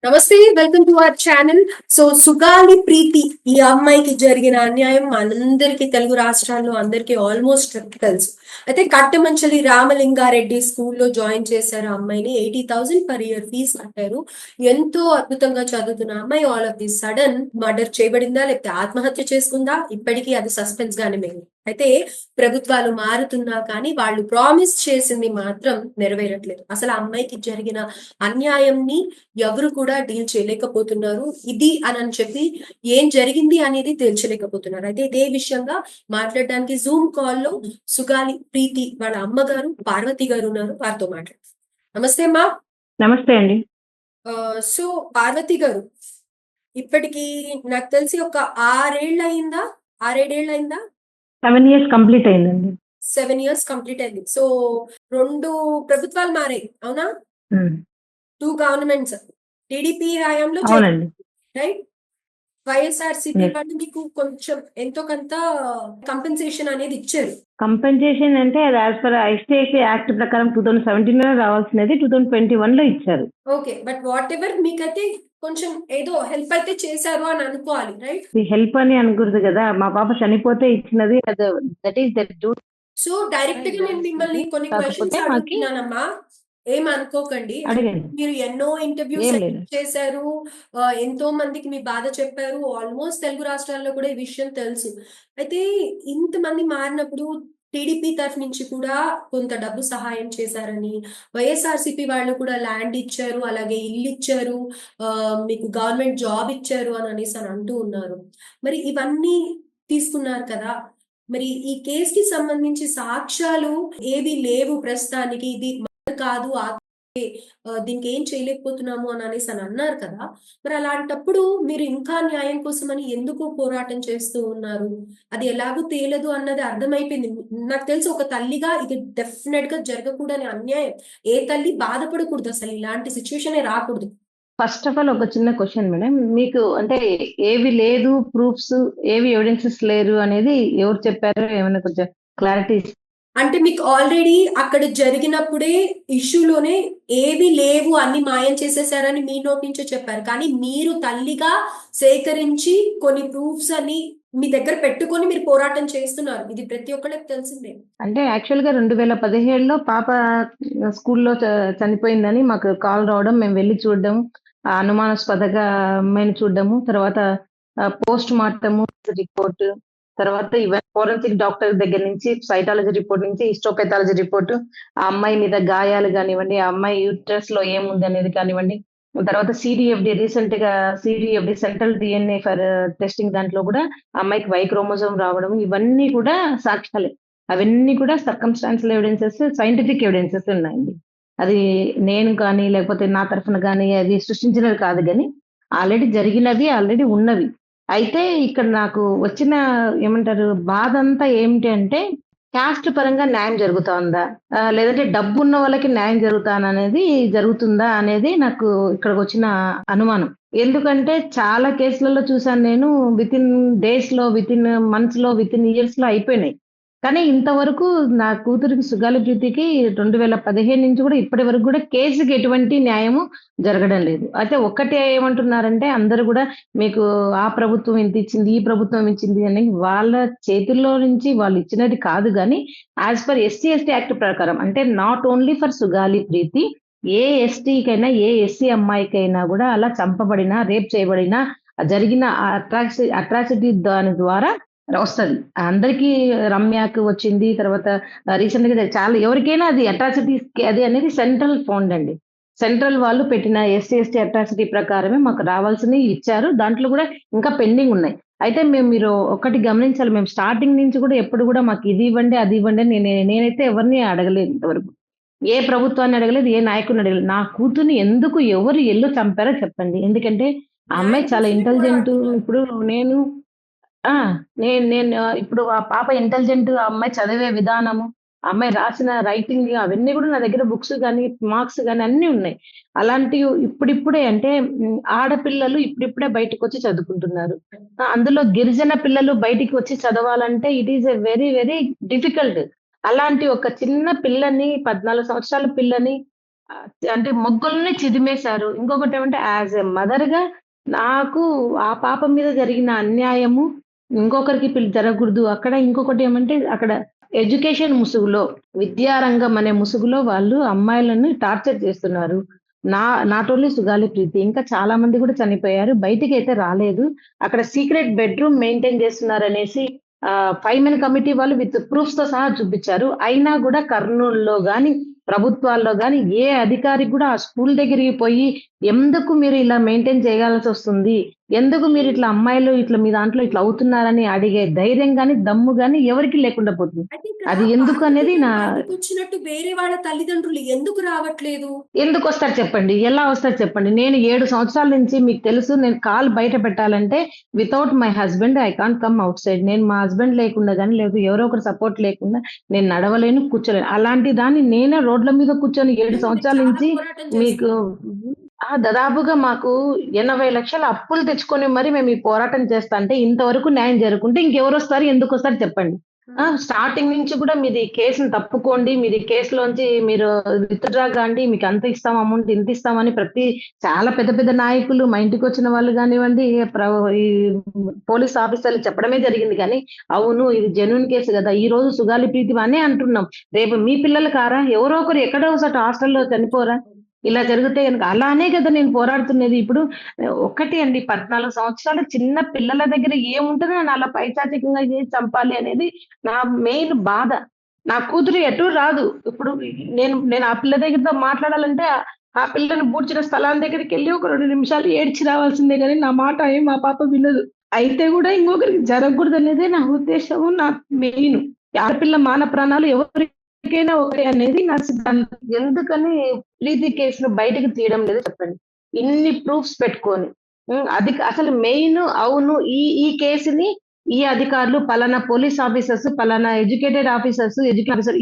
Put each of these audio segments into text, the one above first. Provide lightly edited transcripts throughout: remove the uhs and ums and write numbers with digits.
నమస్తే, welcome to our channel. So Sugali Preethi ఈ అమ్మాయికి జరిగిన అన్యాయం మనందరికీ తెలుగు రాష్ట్రాల్లో అందరికీ ఆల్మోస్ట్ తెలుసు. అయితే కట్టమంచలి రామలింగారెడ్డి స్కూల్లో జాయిన్ చేశారు ఆ అమ్మాయిని. 80,000 పర్ ఇయర్ ఫీజు కట్టారు. ఎంతో అద్భుతంగా చదువుతున్న అమ్మాయి all of the sudden murder చేయబడిందా లేకపోతే ఆత్మహత్య చేసుకుందా, ఇప్పటికీ అది సస్పెన్స్ గానే మిగిలింది. అయితే ప్రభుత్వాలు మారుతున్నా కానీ వాళ్ళు ప్రామిస్ చేసింది మాత్రం నెరవేరట్లేదు. అసలు ఆ అమ్మాయికి జరిగిన అన్యాయంని ఎవరు కూడా డీల్ చేయలేకపోతున్నారు. ఇది అని చెప్పి ఏం జరిగింది అనేది తేల్చలేకపోతున్నారు. అయితే ఇదే విషయంగా మాట్లాడడానికి జూమ్ కాల్లో సుగాలి ప్రీతి వాళ్ళ అమ్మగారు పార్వతి గారు ఉన్నారు. వారితో మాట్లాడు. నమస్తే అమ్మా. నమస్తే అండి. సో పార్వతి గారు, ఇప్పటికి నాకు తెలిసి ఒక 6 ఏళ్ళు అయిందా, 6-7 ఏళ్ళు అయిందా? 7 ఇయర్స్ కంప్లీట్ అయిందండి. 7 ఇయర్స్ కంప్లీట్ అయింది. సో 2 ప్రభుత్వాలు మారాయి, అవునా? 2 గవర్నమెంట్స్. టీడీపీ హయాంలో అవునండి. రైట్. వైఎస్ఆర్సీపీ Yes. వాళ్ళు మీకు కొంచెం ఎంతో కొంత కంపెన్సేషన్ అనేది ఇచ్చారు. కంపెన్సేషన్ అంటే అది యాజ్ పర్ ఐసిఐసి యాక్ట్ ప్రకారం 2017 లో రావాల్సినది 2021 లో ఇచ్చారు. ఓకే, బట్ వాట్ ఎవర్ మీకైతే కొంచెం ఏదో హెల్ప్ అయితే చేశారు అని అనుకోవాలి, రైట్? హెల్ప్ అని అనకూడదు కదా, మా పాప చనిపోతే ఇచ్చినది. That is that duty. So direct గా నేను మిమ్మల్ని కొన్ని క్వశ్చన్స్ కాకపోతే మాకి అడుగుతున్నానమ్మా, ఏమనుకోకండి. అడగండి. మీరు ఎన్నో ఇంటర్వ్యూస్ ఏం లేదు. చేశారు, ఎంతో మందికి మీ బాధ చెప్పారు. ఆల్మోస్ట్ తెలుగు రాష్ట్రాల్లో కూడా ఈ విషయం తెలుసు. అయితే ఇంతమంది మారినప్పుడు టీడీపీ తరఫు నుంచి కూడా కొంత డబ్బు సహాయం చేశారని, వైఎస్ఆర్సీపీ వాళ్ళు కూడా ల్యాండ్ ఇచ్చారు, అలాగే ఇల్లు ఇచ్చారు, మీకు గవర్నమెంట్ జాబ్ ఇచ్చారు అని అనేసి అని అంటూ ఉన్నారు. మరి ఇవన్నీ తీసుకున్నారు కదా, మరి ఈ కేసుకి సంబంధించి సాక్ష్యాలు ఏవి లేవు ప్రస్తుతానికి, ఇది మర్డర్ కాదు, దీనికి ఏం చేయలేకపోతున్నాము అని అనేసి అని అన్నారు కదా. మరి అలాంటప్పుడు మీరు ఇంకా న్యాయం కోసమని ఎందుకు పోరాటం చేస్తూ ఉన్నారు? అది ఎలాగూ తేలదు అన్నది అర్థమైపోయింది. నాకు తెలిసి ఒక తల్లిగా ఇది డెఫినెట్ గా జరగకూడని అన్యాయం. ఏ తల్లి బాధపడకూడదు, అసలు ఇలాంటి సిచ్యువేషన్ రాకూడదు. ఫస్ట్ ఆఫ్ ఆల్ ఒక చిన్న క్వశ్చన్ మేడం, మీకు అంటే ఏవి లేదు ప్రూఫ్స్, ఏవి ఎవిడెన్సెస్ లేరు అనేది ఎవరు చెప్పారు? ఏమైనా కొంచెం క్లారిటీ. అంటే మీకు ఆల్రెడీ అక్కడ జరిగినప్పుడే ఇష్యూలోనే ఏవి లేవు అన్ని మాయం చేసేసారని మీ నోటి నుంచే చెప్పారు. కానీ మీరు తల్లిగా సేకరించి కొన్ని ప్రూఫ్స్ అని మీ దగ్గర పెట్టుకొని మీరు పోరాటం చేస్తున్నారు. ఇది ప్రతి ఒక్కళ్ళకి తెలిసిందే. అంటే యాక్చువల్‌గా 2017లో పాప స్కూల్లో చనిపోయిందని మాకు కాల్ రావడం, మేము వెళ్లి చూడడం, అనుమానాస్పదగా అమ్మాయిని చూడడము, తర్వాత పోస్ట్ మార్టము రిపోర్ట్, తర్వాత ఈవెన్ ఫోరెన్సిక్ డాక్టర్ దగ్గర నుంచి సైటాలజీ రిపోర్ట్ నుంచి హిస్టోపెథాలజీ రిపోర్ట్, ఆ అమ్మాయి మీద గాయాలు గానివ్వండి, ఆ అమ్మాయి యూట్రస్‌లో ఏముంది అనేది కానివ్వండి, తర్వాత CDFD central DNA for testing దాంట్లో కూడా ఆ అమ్మాయికి వై క్రోమోజోమ్ రావడం, ఇవన్నీ కూడా సాక్ష్యాలే. అవన్నీ కూడా సర్కమ్‌స్టాన్షియల్ ఎవిడెన్సెస్, సైంటిఫిక్ ఎవిడెన్సెస్ ఉన్నాయండి. అది నేను కానీ, లేకపోతే నా తరఫున గాని అది సృష్టించినవి కాదు గాని, ఆల్రెడీ జరిగినవి, ఆల్రెడీ ఉన్నవి. అయితే ఇక్కడ నాకు వచ్చిన ఏమంటారు బాధంతా ఏమిటి అంటే, కాస్ట్ పరంగా న్యాయం జరుగుతోందా? లేదంటే డబ్బున్న వాళ్ళకి న్యాయం జరుగుతుందా అనేది నాకు ఇక్కడికొచ్చిన అనుమానం. ఎందుకంటే చాలా కేసులలో చూసాను నేను, వితిన్ డేస్‌లో, వితిన్ మంత్స్‌లో, వితిన్ ఇయర్స్‌లో అయిపోయినాయి. కానీ ఇంతవరకు నా కూతురికి సుగాలి ప్రీతికి 2015 నుంచి కూడా ఇప్పటి వరకు కూడా కేసుకి ఎటువంటి న్యాయము జరగడం లేదు. అయితే ఒక్కటే ఏమంటున్నారంటే అందరూ గూడా, మీకు ఆ ప్రభుత్వం ఇంతిచ్చింది, ఈ ప్రభుత్వం ఇచ్చింది అని వాళ్ళ చేతుల్లో నుంచి వాళ్ళు ఇచ్చినది కాదు గానీ, as per SC, ST act ప్రకారం, అంటే not only for Sugali Preethi, ఏ ఎస్టీకైనా, ఏ ఎస్సీ అమ్మాయికైనా గూడా అలా చంపబడినా, రేప్ చేయబడినా, జరిగిన అట్రాసిటీ దాని ద్వారా వస్తది. అందరికీ రమ్యకి వచ్చింది. తర్వాత రీసెంట్‌గా చాలా ఎవరికైనా అది అట్రాసిటీస్‌కి అది అనేది సెంట్రల్ ఫండ్ అండి. సెంట్రల్ వాళ్ళు పెట్టిన ఎస్సీ, ఎస్టీ అట్రాసిటీ ప్రకారమే మాకు రావాల్సినయి ఇచ్చారు. దాంట్లో గూడా ఇంకా పెండింగ్ ఉన్నాయి. అయితే మీరు ఒకటి గమనించాలి. మేము స్టార్టింగ్ నుంచి గూడా ఎప్పుడు గూడా మాకు ఇది ఇవ్వండి, అది ఇవ్వండి అని నేనైతే ఎవరిని అడగలేదు ఇంతవరకు. ఏ ప్రభుత్వాన్ని అడగలేదు, ఏ నాయకుడిని అడగలేదు. నా కూతుర్ని ఎందుకు ఎవరు చంపారో చెప్పండి. ఎందుకంటే ఆ అమ్మాయి న్యాయం చాలా కోసమే ఇంటెలిజెంటు. పోరాడుతున్నారు. ఇప్పుడు నేను ఆ! నేను నేను ఇప్పుడు ఆ పాప ఇంటెలిజెంట్, ఆ అమ్మాయి చదివే విధానము, ఆ అమ్మాయి రాసిన రైటింగ్ అవన్నీ గూడా నా దగ్గర బుక్స్ గాని, మార్క్స్ గాని అన్నీ ఉన్నాయి. అలాంటివి ఇప్పుడిప్పుడే అంటే ఆడపిల్లలు ఇప్పుడిప్పుడే బయటకొచ్చి చదువుకుంటున్నారు. అందులో గిరిజన పిల్లలు బయటికి వచ్చి చదవాలంటే it is a very, very difficult. అలాంటి ఒక చిన్న పిల్లని, 14 సంవత్సరాల పిల్లని అంటే మొగ్గల్ని చిదిమేశారు. ఇంకొకటేమంటే యాస్ ఎ మదర్‌గా నాకు ఆ పాప మీద జరిగిన అన్యాయము ఇంకొకరికి జరగకూడదు. అక్కడ ఇంకొకటేమంటే అక్కడ ఎడ్యుకేషన్ ముసుగులో, విద్యారంగం అనే ముసుగులో వాళ్ళు అమ్మాయిలని టార్చర్ చేస్తున్నారు. నా నాట్ ఓన్లీ సుగాలి ప్రీతి ఇంకా చాలా మంది కూడా చనిపోయారు. బయటికైతే రాలేదు. అక్కడ సీక్రెట్ బెడ్‌రూమ్ మెయింటైన్ చేస్తున్నారనేసి 5 మెన్ కమిటీ వాళ్ళు విత్ ప్రూఫ్స్‌తో సహా చూపిచ్చారు. అయినా గూడా కర్నూలులో గాని, ప్రభుత్వాల్లో గాని ఏ అధికారికి గూడా ఆ స్కూల్ దగ్గరికి పోయి ఎందుకు మీరు ఇలా మెయింటైన్ చేయాల్సొస్తుంది? ఎందుకు మీరు ఇట్లా అమ్మాయిలు ఇట్లా మీ దాంట్లో ఇట్లా అవుతున్నారని అడిగే ధైర్యం గాని, దమ్ము గాని ఎవరికీ లేకుండా పోతుంది. అయితే ఇక్కడ అది ఎందుకనేది బాధ్యతలు నా బయటకొచ్చినట్టు వేరే వాళ్ళ తల్లిదండ్రులు ఎందుకు రావట్లేదు? ఎందుకొస్తారు చెప్పండి? ఎలా వస్తారు చెప్పండి? నేను 7 సంవత్సరాల నుంచి మీకు తెలుసు నేను కాలు బయట పెట్టాలంటే without my husband I can't come outside. నేను మా హస్బెండ్ లేకుండా గాని, లేదా ఎవరో ఒకరి సపోర్ట్ లేకుండా నేను నడవలేను, కూర్చోలేను. అలాంటి దాన్ని నేనే రోడ్ల మీద కూర్చొని 7 అంటే మీరు సంవత్సరాల చాలా నుంచి పోరాటం మీకు చేస్తున్నారు. దాదాపుగా మాకు 80,00,000 అప్పులు తెచ్చుకొని మరి మేము ఈ పోరాటం చేస్తా అంటే ఇంతవరకు న్యాయం జరగకుంటే ఇంకెవరొస్తారు? ఎందుకొస్తారు చెప్పండి? హ్మ్. స్టార్టింగ్ నుంచి కూడా మీది కేసుని తప్పుకోండి. మీది కేసులోంచి మీరు విత్‌డ్రా కాండి. మీకంత ఇస్తాం అమౌంట్ ఇంత ఇస్తామని చాలా పెద్ద పెద్ద నాయకులు మా ఇంటికొచ్చిన వాళ్ళు గానివ్వండి, ఈ పోలీస్ ఆఫీసర్లు చెప్పడమే జరిగింది గానీ, అవును ఇది జెన్యూన్ కేసు గదా! ఈరోజు సుగాలి ప్రీతి అనే అంటున్నాం. రేపు మీ పిల్లలు కారా? ఎవరో ఒకరు ఎక్కడో ఒక చోట హాస్టల్‌లో చనిపోరా? ఇలా జరిగితే గనుక అలానే కదా నేను పోరాడుతున్నది. ఇప్పుడు ఒక్కటి అండి 14 సంవత్సరాల చిన్న పిల్లల దగ్గర ఏముంటదో అని అలా పైశాచికంగా చేసి చంపాలి అనేది నా మెయిన్ బాధ. నా కూతురు ఎటు రాదు. ఇప్పుడు నేను నేను ఆ పిల్ల దగ్గరతో మాట్లాడాలంటే ఆ పిల్లని పూడ్చిన స్థలం దగ్గరికెళ్ళి ఒక 2 నిమిషాలు ఏడ్చి రావాల్సిందే గానీ నా మాట ఏం మా పాప వినదు. అయితే గూడా ఇంకొకరికి జరగకూడదనేదే నా ఉద్దేశము. నా మెయిను. ఆడపిల్ల మాన ప్రాణాలు ఎవరికైనా ఒకటే అనేది నా సిద్ధాంతం. ఎందుకని ప్రీతి కేస్‌ను బయటకి తీయడం లేదు చెప్పండి. ఇన్ని ప్రూఫ్స్ పెట్టుకొని. అసలు మెయిన్ అవును. ఈ ఈ కేసుని ఈ అధికారులు పలానా పోలీస్ ఆఫీసర్స్, పలానా ఎడ్యుకేటెడ్ ఆఫీసర్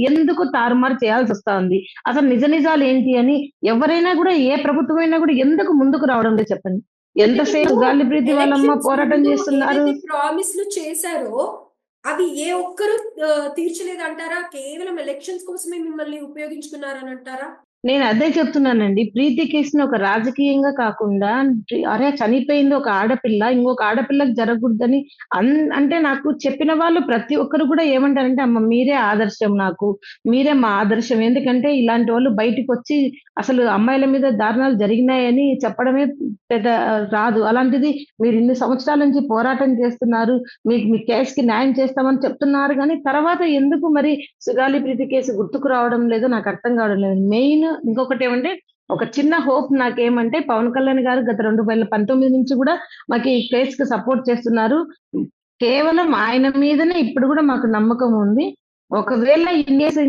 ఎందుకు తారుమారు చేయాల్సొస్తా ఉంది? అసలు నిజ నిజాలేంటి అని ఎవరైనా గూడా ఏ ప్రభుత్వమైనా గూడా ఎందుకు ముందుకు రావడం లేదు చెప్పండి? అయితే ఎంతసేపు ఇప్పుడు గాలి ప్రీతి వాళ్ళమ్మ ఎలక్షన్స్ పోరాటం ముందు చేస్తున్నారు. ఏవైతే ప్రామిస్‌లు చేశారో, అవి ఏ ఒక్కరు తీర్చలేదంటారా? కేవలం ఎలక్షన్స్ కోసమే మిమ్మల్ని ఉపయోగించుకున్నారనంటారా? నేనదే చెప్తున్నానండి. ప్రీతి కేస్‌ని ఒక రాజకీయంగా కాకుండా అరే! చనిపోయింది ఒక ఆడపిల్ల. ఇంకొక ఆడపిల్లకి జరగకూడదని అన్ అంటే నాకు చెప్పిన వాళ్ళు ప్రతి ఒక్కరు కూడా ఏమంటారంటే, "అమ్మ మీరే ఆదర్శం నాకు. మీరే మా ఆదర్శం." ఎందుకంటే ఇలాంటి వాళ్ళు బయటికొచ్చి అసలు అమ్మాయిల మీద దారుణాలు జరిగినాయని చెప్పడమే పెద్ద రాదు. అలాంటిది మీరు ఇన్ని సంవత్సరాల నుంచి పోరాటం చేస్తున్నారు. మీకు మీ కేస్‌కి న్యాయం చేస్తామని చెప్తున్నారు గానీ, తర్వాత ఎందుకు మరి సుగాలి ప్రీతి కేసు గుర్తుకు రావడం లేదో నాకర్థం కావడం లేదు. మెయిన్ ఇంకొకటేమంటే, ఒక చిన్న హోప్ నాకేమంటే, పవన్ కళ్యాణ్ గారు గత 2019 నుంచి గూడా మాకు ఈ కేస్‌కి సపోర్ట్ చేస్తున్నారు. కేవలం ఆయన మీదనే ఇప్పుడు గూడా మాకు నమ్మకం ఉంది. ఒకవేళ ఇన్ కేస్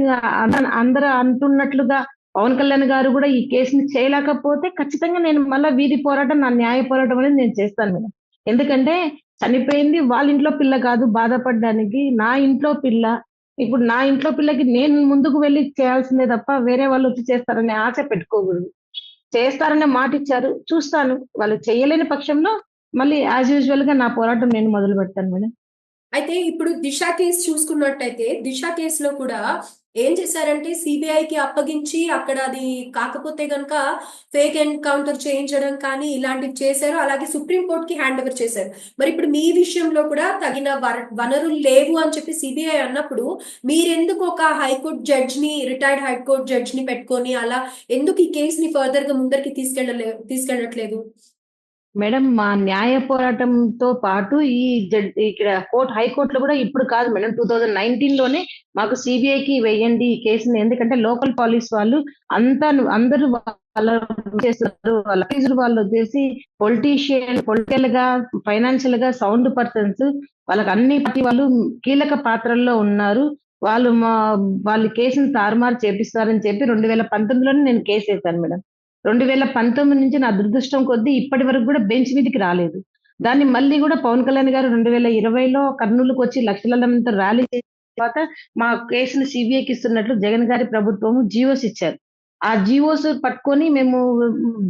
అందరూ అంటున్నట్లుగా పవన్ కళ్యాణ్ గారు గూడా ఈ కేస్‌ని చేయలేకపోతే ఖచ్చితంగా నేను మళ్ళా వీధి పోరాటం, నా న్యాయ పోరాటం అనేది నేను చేస్తాను మేడం. ఎందుకంటే చనిపోయింది వాళ్ళ ఇంట్లో పిల్ల కాదు బాధపడడానికి. నా ఇంట్లో పిల్ల. ఇప్పుడు నా ఇంట్లో పిల్లకి నేను ముందుకు వెళ్లి చేయాల్సిందే తప్ప వేరే వాళ్ళొచ్చి చేస్తారనే ఆశ పెట్టుకోకూడదు. చేస్తారనే మాటిచ్చారు. చూస్తాను. వాళ్ళు చేయలేని పక్షంలో మళ్ళీ యాజ్ యూజువల్‌గా నా పోరాటం నేను మొదలుపెడతాను మేడం. అయితే ఇప్పుడు దిశ కేసు చూసుకున్నట్టయితే, దిశ కేసులో కూడా ఏం చేశారంటే సీబీఐకి అప్పగించి అక్కడ అది కాకపోతే గనక ఫేక్ ఎన్‌కౌంటర్ చేయించడం కానీ ఇలాంటివి చేశారు. అలాగే సుప్రీం కోర్ట్‌కి హ్యాండ్ ఓవర్ చేశారు. మరి ఇప్పుడు మీ విషయంలో కూడా తగిన వనరులు లేవు అని చెప్పి సీబీఐ అన్నప్పుడు మీరెందుకు ఒక హైకోర్ట్ జడ్జ్‌ని రిటైర్డ్ హైకోర్ట్ జడ్జ్‌ని పెట్టుకొని అలా ఎందుకు ఈ కేస్‌ని ఫర్దర్‌గా ముందరికి తీసుకెళ్ళట్లేదు? మేడం మా న్యాయ పోరాటంతో పాటు ఈ ఇక్కడ హైకోర్ట్‌లో గూడా ఇప్పుడు కాదు మేడం. 2019లోనే మాకు సీబీఐకి వెయ్యండి ఈ కేసుని. ఎందుకంటే లోకల్ పోలీస్ వాళ్ళు అందరూ వాళ్ళ చేస్తున్నారు. వాళ్ళ అక్యూజ్డ్ వాళ్ళొచ్చేసి పొలిటికల్‌గా, ఫైనాన్షియల్‌గా సౌండ్ పర్సన్స్. వాళ్ళకి అన్ని పార్టీ వాళ్ళు కీలక పాత్రల్లో ఉన్నారు. వాళ్ళు వాళ్ళు కేసుని తారుమారు చేపిస్తారని చెప్పి 2019లోనే నేను కేసేసాను మేడం. 2019 నుంచి నా దురదృష్టం కొద్దీ ఇప్పటి వరకు గూడా బెంచ్ మీదకి రాలేదు. దాన్ని మళ్ళీ గూడా పవన్ కళ్యాణ్ గారు 2020లో కర్నూలుకొచ్చి లక్షల మందితో ర్యాలీ చేసిన తర్వాత మా కేసుని సీబీఐకి ఇస్తున్నట్లు జగన్ గారి ప్రభుత్వము జీవోస్ ఇచ్చారు. ఆ జీవోస్ పట్టుకొని మేము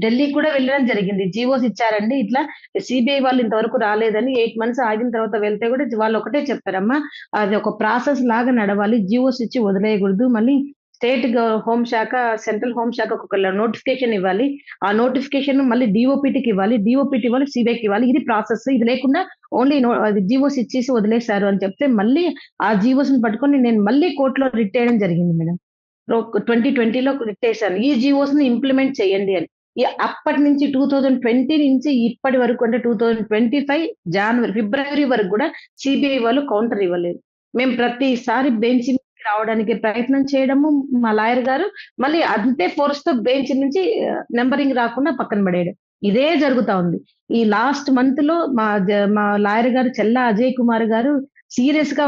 ఢిల్లీకి కూడా వెళ్ళడం జరిగింది. జీవోస్ ఇచ్చారండి. ఇట్లా సీబీఐ వాళ్ళు ఇంతవరకు రాలేదని 8 మంత్స్ ఆగిన తర్వాత వెళ్తే గూడా వాళ్ళు ఒకటే చెప్పారమ్మా. అది ఒక ప్రాసెస్ లాగా నడవాలి. జీవోస్ ఇచ్చి వదిలేయగూడదు. మళ్ళీ స్టేట్ హోమ్ శాఖ, సెంట్రల్ హోమ్ శాఖకు ఒక నోటిఫికేషన్ ఇవ్వాలి. ఆ నోటిఫికేషన్ మళ్ళీ డిఓపిటికి ఇవ్వాలి, డిఓపిటి ఇవ్వాలి, సిబిఐకి ఇవ్వాలి. ఇది ప్రాసెస్. ఇది లేకుండా ఓన్లీ జీవోస్ ఇచ్చేసి వదిలేశారు అని చెప్తే మళ్ళీ ఆ జీవోస్ ని పట్టుకొని నేను మళ్ళీ కోర్టులో రిట్ చేయడం జరిగింది మేడం. 2020లో రిట్ చేశాను, ఈ జీవోస్ ని ఇంప్లిమెంట్ చేయండి అని. అప్పటి నుంచి 2020 నుంచి ఇప్పటి వరకు అంటే 2025 ఫిబ్రవరి వరకు కూడా సిబిఐ వాళ్ళు కౌంటర్ ఇవ్వలేదు. మేము ప్రతిసారి బెంచ్ నుంచి రావడానికి ప్రయత్నం చేయడము, మా లాయర్ గారు మళ్ళీ అంతే ఫోర్స్ తో బెంచ్ నుంచి నెంబరింగ్ రాకుండా పక్కన పడేయడం, ఇదే జరుగుతా ఉంది. ఈ లాస్ట్ మంత్ లో మా లాయర్ గారు చెల్లా అజయ్ కుమార్ గారు సీరియస్ గా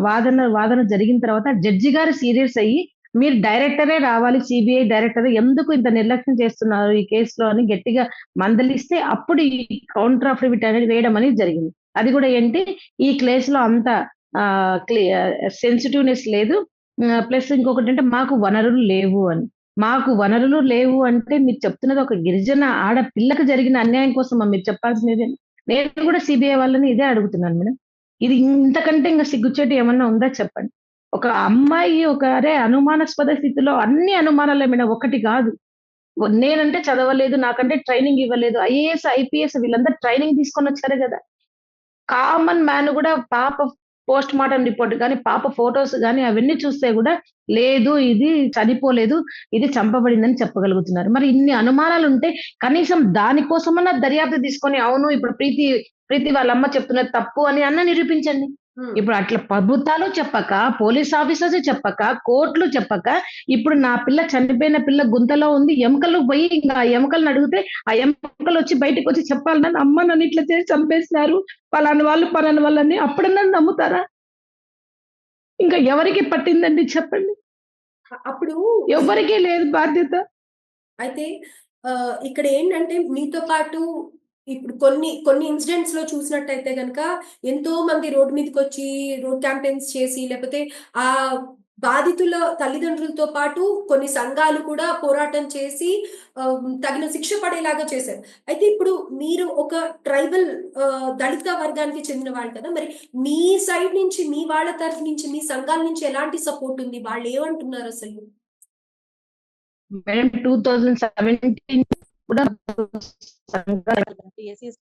వాదన జరిగిన తర్వాత జడ్జి గారు సీరియస్ అయ్యి మీరు డైరెక్టరే రావాలి, సిబిఐ డైరెక్టర్ ఎందుకు ఇంత నిర్లక్ష్యం చేస్తున్నారు ఈ కేసులో అని గట్టిగా మందలిస్తే అప్పుడు ఈ కౌంటర్ అఫిడవిట్ అనేది వేయడం అనేది జరిగింది. అది కూడా ఏంటి, ఈ కేసులో అంత సెన్సిటివ్నెస్ లేదు, ప్లస్ ఇంకొకటి అంటే మాకు వనరులు లేవు అని. మాకు వనరులు లేవు అంటే మీరు చెప్తున్నది ఒక గిరిజన ఆడపిల్లకు జరిగిన అన్యాయం కోసం మీరు చెప్పాల్సినది. నేను కూడా సిబిఐ వాళ్ళని ఇదే అడుగుతున్నాను మేడం. ఇది ఇంతకంటే ఇంకా సిగ్గుచేటు ఏమన్నా ఉందా చెప్పండి. ఒక అమ్మాయి అరే అనుమానాస్పద స్థితిలో, అన్ని అనుమానాలే మేడం, ఒకటి కాదు. నేనంటే చదవలేదు, నాకంటే ట్రైనింగ్ ఇవ్వలేదు. ఐఏఎస్, ఐపీఎస్ వీళ్ళందరూ ట్రైనింగ్ తీసుకొని వచ్చారు కదా. కామన్ మ్యాన్ కూడా పాప పోస్ట్ మార్టం రిపోర్ట్ గాని, పాప ఫోటోస్ గాని అవన్నీ చూస్తే కూడా లేదు ఇది చనిపోలేదు, ఇది చంపబడిందని చెప్పగలుగుతున్నారు. మరి ఇన్ని అనుమానాలు ఉంటే కనీసం దానికోసమన్నా దర్యాప్తు తీసుకొని అవును ఇప్పుడు ప్రీతి వాళ్ళ అమ్మ చెప్తున్నది తప్పు అని నిరూపించండి. ఇప్పుడు అట్లా ప్రభుత్వాలు చెప్పక, పోలీస్ ఆఫీసర్స్ చెప్పక, కోర్టులు చెప్పక, ఇప్పుడు నా పిల్ల చనిపోయిన పిల్ల గుంతలో ఉంది, ఎముకలు పోయి ఇంకా ఆ ఎముకలను అడిగితే ఆ ఎముకలు వచ్చి బయటకు వచ్చి చెప్పాలి నన్ను అమ్మ నన్ను ఇట్లా చేసి చంపేసినారు పలాని వాళ్ళని, అప్పుడన్నా నమ్ముతారా? ఇంకా ఎవరికి పట్టిందండి చెప్పండి. అప్పుడు ఎవరికీ లేదు బాధ్యత. అయితే ఇక్కడ ఏంటంటే మీతో పాటు ఇప్పుడు కొన్ని ఇన్సిడెంట్స్ లో చూసినట్టయితే గనక ఎంతో మంది రోడ్డు మీదకొచ్చి రోడ్ క్యాంపెయిన్స్ చేసి, లేకపోతే ఆ బాధితుల తల్లిదండ్రులతో పాటు కొన్ని సంఘాలు కూడా పోరాటం చేసి తగిన శిక్ష పడేలాగా చేశారు. అయితే ఇప్పుడు మీరు ఒక ట్రైబల్ దళిత వర్గానికి చెందిన వాళ్ళు కదా, మరి మీ సైడ్ నుంచి, మీ వాళ్ళ తరఫు నుంచి, మీ సంఘాల నుంచి ఎలాంటి సపోర్ట్ ఉంది? వాళ్ళు ఏమంటున్నారు అసలు? మేడం 2017 కూడా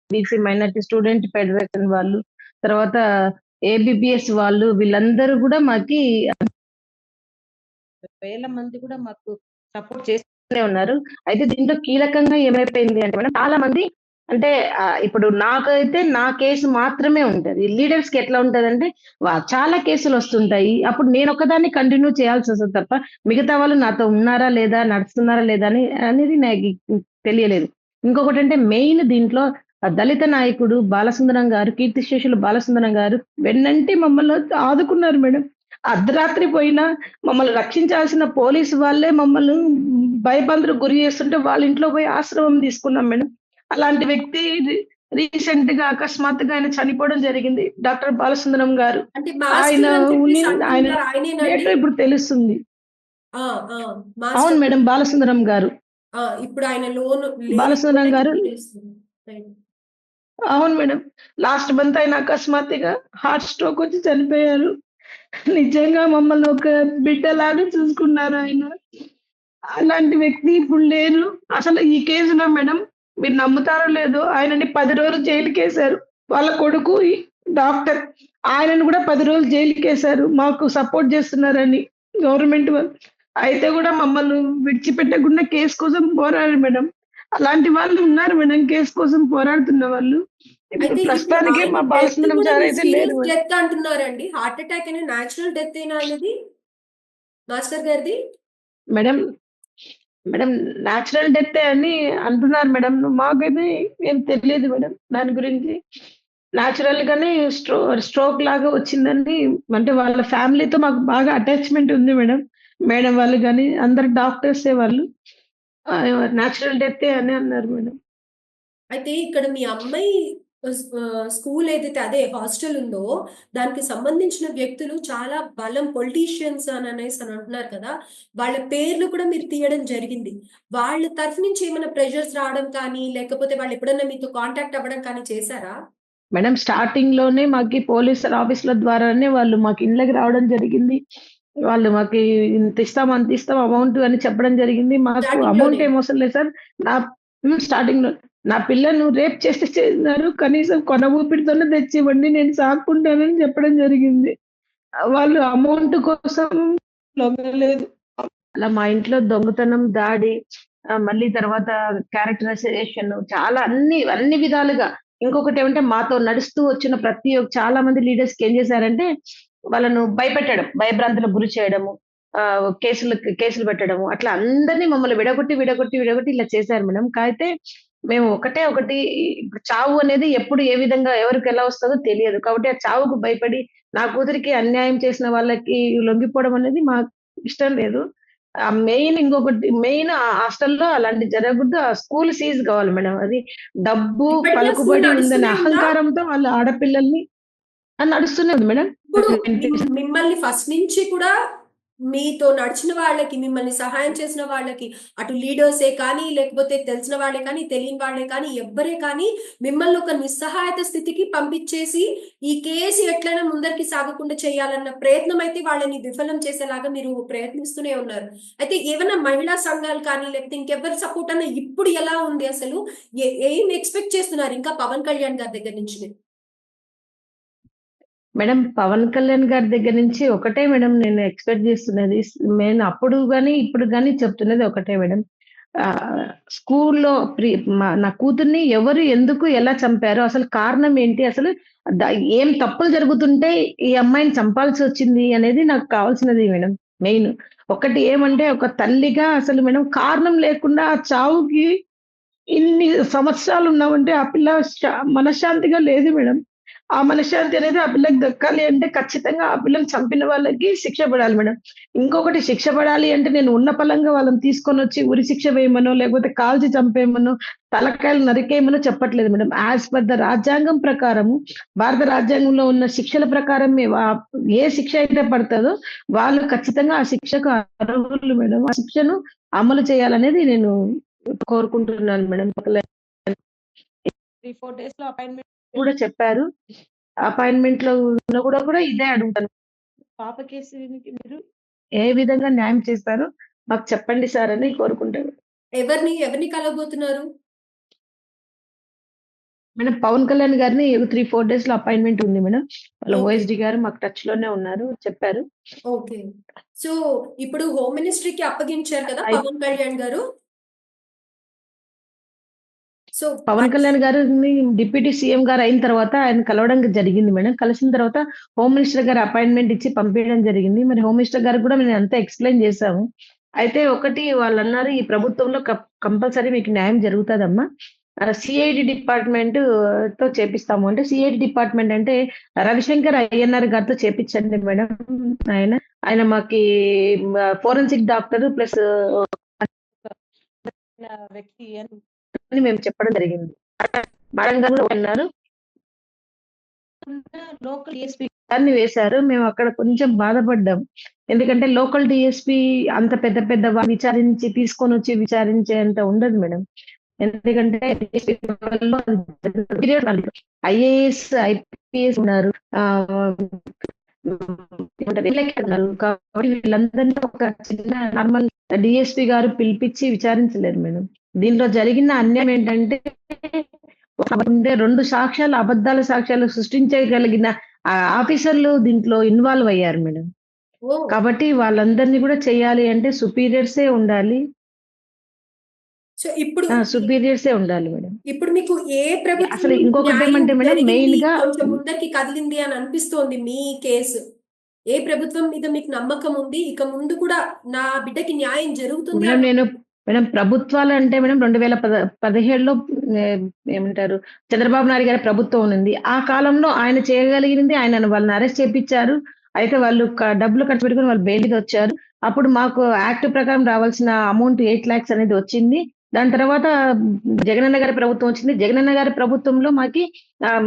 బీసీ మైనారిటీ స్టూడెంట్ ఫెడరేషన్ వాళ్ళు, తర్వాత ఏబిపిఎస్ వాళ్ళు, వీళ్ళందరూ కూడా మాకి వేల మంది కూడా మాకు సపోర్ట్ చేస్తూనే ఉన్నారు. అయితే దీంట్లో కీలకంగా ఏమైపోయింది అంటే మేడం, చాలా మంది అంటే ఇప్పుడు నాకైతే నా కేసు మాత్రమే ఉంటది. లీడర్స్ కి ఎట్లా ఉంటదంటే చాలా కేసులు వస్తుంటాయి. అప్పుడు నేను ఒకదాన్ని కంటిన్యూ చేయాల్సి వస్తుంది తప్ప మిగతా వాళ్ళు నాతో ఉన్నారా లేదా, నడుస్తున్నారా లేదా అనేది నాకు తెలియలేదు. ఇంకొకటి అంటే మెయిన్ దీంట్లో దళిత నాయకుడు బాలసుందరం గారు, కీర్తిశేషులు బాలసుందరం గారు వెన్నంటి మమ్మల్ని ఆదుకున్నారు మేడం. అర్ధరాత్రి పోయినా మమ్మల్ని రక్షించాల్సిన పోలీసు వాళ్ళే మమ్మల్ని భయబందులకు గురి చేస్తుంటే వాళ్ళ ఇంట్లో పోయి ఆశ్రమం తీసుకున్నాం మేడం. అలాంటి వ్యక్తి రీసెంట్ గా అకస్మాత్తుగా ఆయన చనిపోవడం జరిగింది, డాక్టర్ బాలసుందరం గారు. అంటే ఆయన ఇప్పుడు తెలుస్తుంది. అవును మేడం, బాలసుందరం గారు. ఇప్పుడు ఆయన లోన్ బాలసుందరం గారు, అవును మేడం. లాస్ట్ మంత్ ఆయన అకస్మాత్తుగా హార్ట్ స్ట్రోక్ వచ్చి చనిపోయారు. నిజంగా మమ్మల్ని ఒక బిడ్డలాగా చూసుకున్నారు ఆయన. అలాంటి వ్యక్తి ఇప్పుడు లేరు. అసలు ఈ కేసులో మేడం మీరు నమ్ముతారో లేదో ఆయనని 10 రోజులు జైలుకి వేశారు. వాళ్ళ కొడుకు డాక్టర్, ఆయనను కూడా 10 రోజులు జైలుకి వేశారు మాకు సపోర్ట్ చేస్తున్నారని గవర్నమెంట్ వాళ్ళు. అయితే కూడా మమ్మల్ని విడిచిపెట్టకుండా కేసు కోసం పోరాడారు మేడం. అలాంటి వాళ్ళు ఉన్నారు మేడం, కేసు కోసం పోరాడుతున్న వాళ్ళు. ప్రస్తుతానికి మా బాలసుందరం సార్ అయితే లేదు. డెత్ అంటున్నారండి, హార్ట్ అటాక్ అయినా న్యాచురల్ డెత్ అయినా అనేది మాస్టర్ గారిది? మేడం న్యాచురల్ డెత్ అని అంటున్నారు మేడం. మాకైతే ఏం తెలియదు మేడం దాని గురించి. న్యాచురల్ గానే స్ట్రోక్ లాగా వచ్చిందని, అంటే వాళ్ళ ఫ్యామిలీతో మాకు బాగా అటాచ్మెంట్ ఉంది మేడం. మేడం వాళ్ళు కానీ అందరు డాక్టర్సే వాళ్ళు. న్యాచురల్ డెత్ అని అన్నారు మేడం. అయితే ఇక్కడ మీ అమ్మాయి స్కూల్ ఏదైతే అదే హాస్టల్ ఉందో దానికి సంబంధించిన వ్యక్తులు చాలా బలం పొలిటీషియన్స్ అని అంటున్నారు కదా, వాళ్ళ పేర్లు కూడా మీరు తీయడం జరిగింది. వాళ్ళ తరఫు నుంచి ఏమైనా ప్రెషర్స్ రావడం కానీ, లేకపోతే వాళ్ళు ఎప్పుడన్నా మీతో కాంటాక్ట్ అవ్వడం కానీ చేశారా? మేడం స్టార్టింగ్ లోనే మాకు పోలీస్ ఆఫీసుల ద్వారానే వాళ్ళు మాకు ఇళ్ళకి రావడం జరిగింది. వాళ్ళు మాకు ఇంత ఇస్తాం, అంత ఇస్తాం అమౌంట్ అని చెప్పడం జరిగింది. మాకు స్టార్టింగ్ అమౌంట్ లోనే. ఏం అవసరం లేదు సార్. నా స్టార్టింగ్‌లో నా పిల్లను రేప్ చేస్తే చేసినారు. కనీసం కొన ఊపిరితోనే తెచ్చివ్వండి. నేను సాక్కుంటానని చెప్పడం జరిగింది. వాళ్ళు అమౌంట్ కోసం లొంగలేదు. అలా మా ఇంట్లో దొంగతనం, దాడి, మళ్ళీ తర్వాత క్యారెక్టరైజేషన్ చాలా అన్ని విధాలుగా. ఇంకొకటేమంటే మాతో నడుస్తూ వచ్చిన చాలా మంది లీడర్స్‌కి ఏం చేశారంటే, వాళ్ళను భయపెట్టడం, భయభ్రాంతులకు గురి చేయడము, కేసులు పెట్టడము. అట్లా అందరిని మమ్మల్ని విడగొట్టి ఇలా చేశారు మేడం. అయితే మేము ఒకటి ఇప్పుడు చావు అనేది ఎప్పుడు ఏ విధంగా ఎవరికెలా వస్తదో తెలియదు. కాబట్టి ఆ చావుకు భయపడి నా కూతురికి అన్యాయం చేసిన వాళ్ళకి లొంగిపోవడం అనేది మాకు ఇష్టం లేదు. మెయిన్ ఆ హాస్టల్‌లో అలాంటిది జరగకూడదు. ఆ స్కూల్ సీజ్ కావాలి మేడం. అది డబ్బు, ఇప్పటికి ఆ స్కూల్ పలుకుబడి ఉందనే నడుస్తూనే ఉందా? అహంకారంతో వాళ్ళ ఆడపిల్లల్ని నడుస్తూనే ఉంది మేడం. ఇప్పుడు వినిపిస్తుంది. మిమ్మల్ని ఫస్ట్ నుంచి కూడా మీతో నడిచిన వాళ్ళకి, మిమ్మల్ని సహాయం చేసిన వాళ్ళకి, అటు లీడర్సే కానీ, లేకపోతే తెలిసిన వాళ్ళే కానీ, తెలియని వాళ్ళే కానీ, ఎవ్వరే కానీ మిమ్మల్ని ఒక నిస్సహాయత స్థితికి పంపించేసి, ఈ కేసు ఎట్లైనా ముందరికి సాగకుండా చేయాలన్న ప్రయత్నం అయితే వాళ్ళని విఫలం చేసేలాగా మీరు ప్రయత్నిస్తూనే ఉన్నారు. అయితే ఏవన్నా మహిళా సంఘాలు కానీ, లేకపోతే ఇంకెవ్వరి సపోర్ట్ అన్నా ఇప్పుడు ఎలా ఉంది అసలు? ఏం ఎక్స్‌పెక్ట్ చేస్తున్నారు ఇంకా పవన్ కళ్యాణ్ గారి దగ్గర నుంచి మీరు? మేడం పవన్ కళ్యాణ్ గారి దగ్గర నుంచి ఒకటే మేడం నేను ఎక్స్‌పెక్ట్ చేస్తున్నది. నేను అప్పుడు గాని, ఇప్పుడు గాని చెప్తున్నది ఒకటే మేడం. స్కూల్లో నా కూతుర్ని ఎవరు, ఎందుకు, ఎలా చంపారో అసలు కారణం ఏంటి? అసలు ద ఏం తప్పులు జరుగుతుంటే ఈ అమ్మాయిని చంపాల్సొచ్చింది అనేది నాకు కావాల్సినది మేడం మెయిన్. ఒకటి ఏమంటే ఒక తల్లిగా అసలు మేడం కారణం లేకుండా ఆ చావుకి ఇన్ని సంవత్సరాలున్నామంటే ఆ పిల్ల మనశ్శాంతిగా లేదు మేడం. ఆ మనశ్శాంతి అనేది ఆ పిల్లకి దక్కాలి అంటే ఖచ్చితంగా ఆ పిల్లని చంపిన వాళ్ళకి శిక్ష పడాలి మేడం. ఇంకొకటి శిక్ష పడాలి అంటే నేను ఉన్న పళంగా వాళ్ళని తీసుకొనొచ్చి ఉరి శిక్ష వేయమనో, లేకపోతే కాల్చి చంపేయమనో, తలకాయలు నరికేయమనో చెప్పట్లేదు మేడం. యాస్ పర్ ద రాజ్యాంగం ప్రకారము, భారత రాజ్యాంగంలో ఉన్న శిక్షల ప్రకారమే ఏ శిక్ష అయితే పడతదో వాళ్ళు ఖచ్చితంగా ఆ శిక్షకు అర్హులు మేడం. ఆ శిక్షను అమలు చేయాలనేది నేను కోరుకుంటున్నాను మేడం. 3, 4 డేస్‌లో అపాయింట్‌మెంట్ కూడా చెప్పారు. అపాయింట్‌మెంట్‌లో కూడా ఇదే అడుగుతాను. పాప కేసుకి మీరు ఏ విధంగా న్యాయం చేస్తారో మాకు చెప్పండి సార్ అని కోరుకుంటాను. ఎవరిని కలవబోతున్నారు? మేడం పవన్ కళ్యాణ్ గారిని 3, 4 డేస్‌లో అపాయింట్‌మెంట్ ఉంది మేడం. వాళ్ళ ఓకే. ఓఎస్‌డీ గారు మాకు టచ్‌లోనే ఉన్నారు. చెప్పారు. ఓకే. సో, ఇప్పుడు హోమ్ మినిస్ట్రీకి అప్పగించారు కదా అయి పవన్ కళ్యాణ్ గారు. సో, పవన్ అట్స్ కళ్యాణ్ గారిని డిప్యూటీ సీఎం గారు అయిన తర్వాత ఆయన కలవడం జరిగింది మేడం. కలిసిన తర్వాత హోమ్ మినిస్టర్ గారు అపాయింట్‌మెంట్ ఇచ్చి పంపియడం జరిగింది. మరి హోమ్ మినిస్టర్ గారికి కూడా మేమంతా ఎక్స్‌ప్లెయిన్ చేసాము. అయితే ఒకటి వాళ్ళన్నారు ఈ ప్రభుత్వంలో కంపల్సరీ మీకు న్యాయం జరుగుతదమ్మా. సీఐడీ డిపార్ట్‌మెంట్‌తో చేపిస్తాము అంటే సీఐడీ డిపార్ట్‌మెంట్ అంటే రవిశంకర్ అయ్యన్నార్ గారితో చేపిచ్చండి మేడం. ఆయన ఆయన మాకి ఫోరెన్సిక్ డాక్టర్ ప్లస్ వ్యక్తి అని మేము చెప్పడం జరిగింది. మేడం గారు కూడా అన్నారు. లోకల్ డీఎస్పీ గారిని వేశారు. మేము అక్కడ కొంచెం బాధపడ్డాం. ఎందుకంటే లోకల్ డీఎస్పీ అంత పెద్ద పెద్ద విచారించి తీసుకొనొచ్చి విచారించేంత ఉండదు మేడం. ఎందుకంటే డీఎస్పీ లెవెల్‌లో ఐఏఎస్, ఐపీఎస్ ఉన్నారు. ఏమంటారు ఉన్నారు. కాబట్టి వీళ్ళందరినీ ఒక చిన్న నార్మల్ డీఎస్పీ గారు పిలిపిచ్చి విచారించలేరు మేడం. దీనిలో జరిగిన అన్యాయం ఏంటంటే ఉండే 2 సాక్ష్యాలు అబద్ధాల సాక్ష్యాలు సృష్టించగలిగిన ఆఫీసర్‌లు దీంట్లో ఇన్వాల్వ్ అయ్యారు మేడం. ఓహ్! కాబట్టి వాళ్ళందరిని కూడా చేయాలి అంటే సుపీరియర్సే ఉండాలి. సో, ఇప్పుడు సుపీరియర్సే ఉండాలి మేడం. ఇప్పుడు మీకు ఏ ప్రభుత్వం అసలు న్యాయం ఇంకొకటేమంటే మేడం జరిగింది, మెయిన్‌గా కొంచెం ముందరికి కదిలింది అని అనిపిస్తోంది మీ కేసు? ఏ ప్రభుత్వం మీద మీకు నమ్మకం ఉంది? ఇక ముందు కూడా నా బిడ్డకి న్యాయం జరుగుతుంది మేడం అని నేను మేడం ప్రభుత్వాలంటే మేడం 2017లో ఏమంటారు చంద్రబాబు నాయుడు గారి ప్రభుత్వం ఉన్నింది. ఆ కాలంలో ఆయన చేయగలిగింది వాళ్ళని అరెస్ట్ చేపిచ్చారు. అయితే వాళ్ళు డబ్బులు ఖర్చు పెట్టుకొని వాళ్ళు బెయిల్ మీద వచ్చారు. అప్పుడు మాకు యాక్ట్ ప్రకారం రావాల్సిన అమౌంట్ 8,00,000 అనేది వచ్చింది. దాని తర్వాత జగనన్న గారి ప్రభుత్వం వచ్చింది. జగనన్న గారి ప్రభుత్వంలో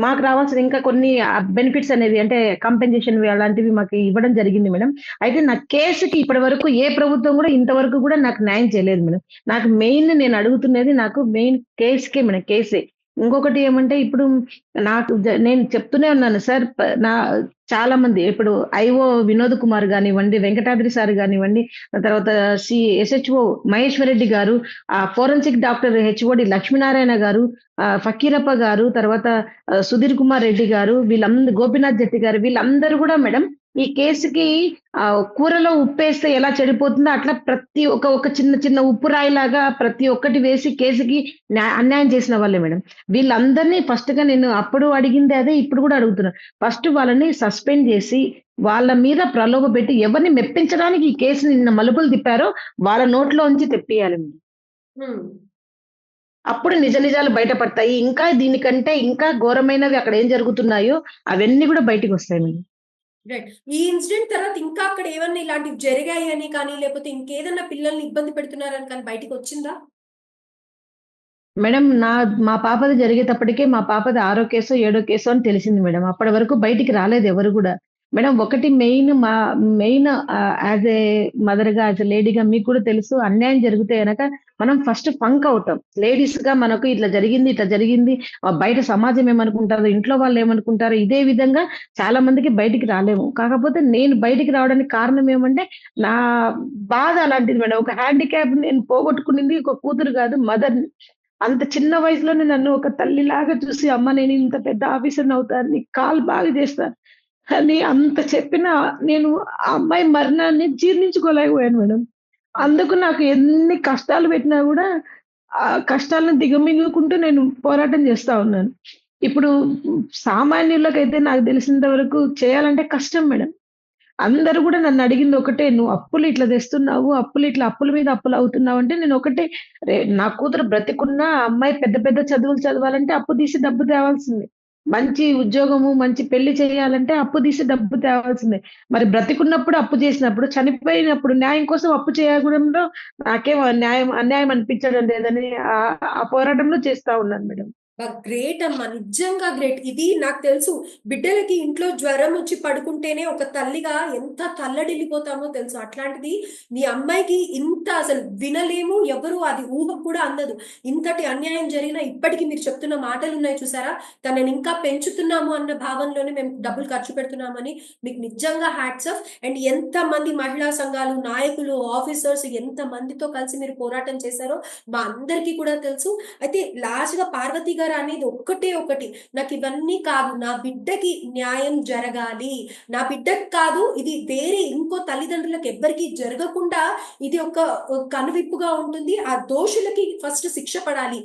మాకు రావాల్సిన ఇంకా కొన్ని బెనిఫిట్స్ అనేవి అంటే కాంపెన్సేషన్‌వి అలాంటివి మాకు ఇవ్వడం జరిగింది మేడం. అయితే నా కేస్‌కి ఇప్పటి వరకు ఏ ప్రభుత్వం గూడా ఇంతవరకు గూడా నాకు న్యాయం చేయలేదు మేడం. నాకు మెయిన్ నేను అడుగుతున్నది నాకు మెయిన్ కేస్‌కే మేడం కేసే. ఇంకొకటి ఏమంటే ఇప్పుడు నేను చెప్తూనే ఉన్నాను సార్. నా చాలా మంది ఇప్పుడు ఐఓ వినోద్ కుమార్ గానివ్వండి, వెంకటాద్రి సార్ గానివ్వండి, తర్వాత ఎస్‌హెచ్ఓ మహేశ్వర్ రెడ్డి గారు, ఫోరెన్సిక్ డాక్టర్ హెచ్ఓడి లక్ష్మీనారాయణ గారు, ఫకీరప్ప గారు, తర్వాత సుధీర్ కుమార్ రెడ్డి గారు, గోపీనాథ్ జెట్టి గారు వీళ్ళందరూ గూడా మేడం ఈ కేసుకి కూరలో ఉప్పేస్తే ఎలా చెడిపోతుందో అట్లా ప్రతి ఒక చిన్న చిన్న ఉప్పు రాయిలాగా ప్రతి ఒక్కటి వేసి కేసుకి అన్యాయం చేసిన వాళ్ళే మేడం. వీళ్ళందరినీ ఫస్ట్‌గా నేను అప్పుడు అడిగింది అదే, ఇప్పుడు గూడా అడుగుతున్నా. ఫస్ట్ వాళ్ళని సస్పెండ్ జేసి, వాళ్ళ మీద ప్రలోభపెట్టి ఎవరిని మెప్పించడానికి ఈ కేసుని నిన్న మలుపులు తిప్పారో వాళ్ళ నోట్లోంచి తెప్పియాలి మేడం. హ్మ్. అప్పుడు నిజ నిజాలు బయటపడతాయి. ఇంకా దీనికంటే ఇంకా ఘోరమైనవి అక్కడ ఏం జరుగుతున్నాయో అవన్నీ గూడా బయటికొస్తాయి మేడం. రైట్. ఈ ఇన్సిడెంట్ తర్వాత ఇంకా అక్కడ ఏమన్నా ఇలాంటివి జరిగాయని కానీ, లేపోతే ఇంకేదన్నా పిల్లల్ని ఇబ్బంది పెడుతున్నారని కానీ బయటికొచ్చిందా? మేడం మా పాపది జరిగేటప్పటికే మా పాపది ఆరో కేసో, ఏడో కేసో అని తెలిసింది మేడం. అప్పటి వరకు బయటికి రాలేదు ఎవరు గూడా. మేడం ఒకటి మెయిన్ యాస్ ఏ మదర్‌గా, యాస్ ఏ లేడీగా మీకు కూడా తెలుసు అన్యాయం జరిగితే గనక మనం ఫస్ట్ ఫంక్ అవుతాం. లేడీస్‌గా మనకు ఇట్లా జరిగింది, ఇట్లా జరిగింది. బయట సమాజం ఏమనుకుంటారో, ఇంట్లో వాళ్ళేమనుకుంటారో, ఇదే విధంగా చాలా మందికి బయటికి రాలేము. కాకపోతే నేను బయటికి రావడానికి కారణం ఏమంటే, నా బాధ అలాంటిది మేడం. ఒక హ్యాండిక్యాప్ నేను పోగొట్టుకునింది ఒక కూతురు గాదు, మదర్‌ని. అంత చిన్న వయసులోనే నన్ను ఒక తల్లిలాగా చూసి, "అమ్మ నేను ఇంత పెద్ద ఆఫీసర్‌నవుతాను. నీకు కాల్ బాగా చేస్తాను" అని అంత చెప్పినా నేను ఆ అమ్మాయి మరణాన్ని జీర్ణించుకోలేకపోయాను మేడం. అందుకు నాకు ఎన్ని కష్టాలు పెట్టినా గూడా, ఆ కష్టాలను దిగమింగుకుంటూ నేను పోరాటం చేస్తా ఉన్నాను. ఇప్పుడు సామాన్యులకైతే నాకు తెలిసినంత వరకు చేయాలంటే కష్టం మేడం. అందరూ గూడా నన్నడిగింది ఒకటే, "నువ్వు అప్పులు ఇట్లా తెస్తున్నావు. అప్పుల మీద అప్పులవుతున్నావంటే" నేనొకటే నా కూతురు బ్రతికున్నా ఆ అమ్మాయి పెద్ద పెద్ద చదువులు చదవాలంటే అప్పు తీసి డబ్బు తేవాల్సిందే. మంచి ఉద్యోగము, మంచి పెళ్లి చేయాలంటే అప్పు తీసి డబ్బు తేవాల్సిందే. మరి బ్రతికున్నప్పుడు అప్పు చేసినప్పుడు, చనిపోయినప్పుడు న్యాయం కోసం అప్పు చేయడంలో నాకేం అన్యాయం అనిపించడం లేదని ఆ పోరాటంలో చేస్తా ఉన్నాను మేడం. గ్రేట్ అమ్మా. నిజంగా గ్రేట్. ఇది నాకు తెలుసు. బిడ్డలకి ఇంట్లో జ్వరం వచ్చి పడుకుంటేనే ఒక తల్లిగా ఎంత తల్లడిల్లిపోతామో తెలుసు. అట్లాంటిది మీ అమ్మాయికి ఇంత అసలు వినలేము. ఎవరు అది ఊహకు కూడా అందదు. ఇంతటి అన్యాయం జరిగినా ఇప్పటికి మీరు చెప్తున్న మాటలున్నాయి చూసారా? తనని ఇంకా పెంచుతున్నాము అన్న భావనలోనే మేము డబ్బులు ఖర్చు పెడుతున్నామని మీకు నిజంగా హ్యాట్స్ ఆఫ్. అండ్ ఎంతమంది మహిళా సంఘాలు, నాయకులు, ఆఫీసర్స్ ఎంతమందితో కలిసి మీరు పోరాటం చేశారో మా అందరికీ కూడా తెలుసు. అయితే లాస్ట్‌గా పార్వతి గారు అనేది ఒక్కటే ఒకటి. నాకివన్నీ కాదు. నా బిడ్డకి న్యాయం జరగాలి. నా బిడ్డకి కాదు, ఇది వేరే ఇంకో తల్లిదండ్రులకు ఎవ్వరికీ జరగకుండా ఇది ఒక కనువిప్పుగా ఉంటుంది. ఆ దోషులకి ఫస్ట్ శిక్ష పడాలి.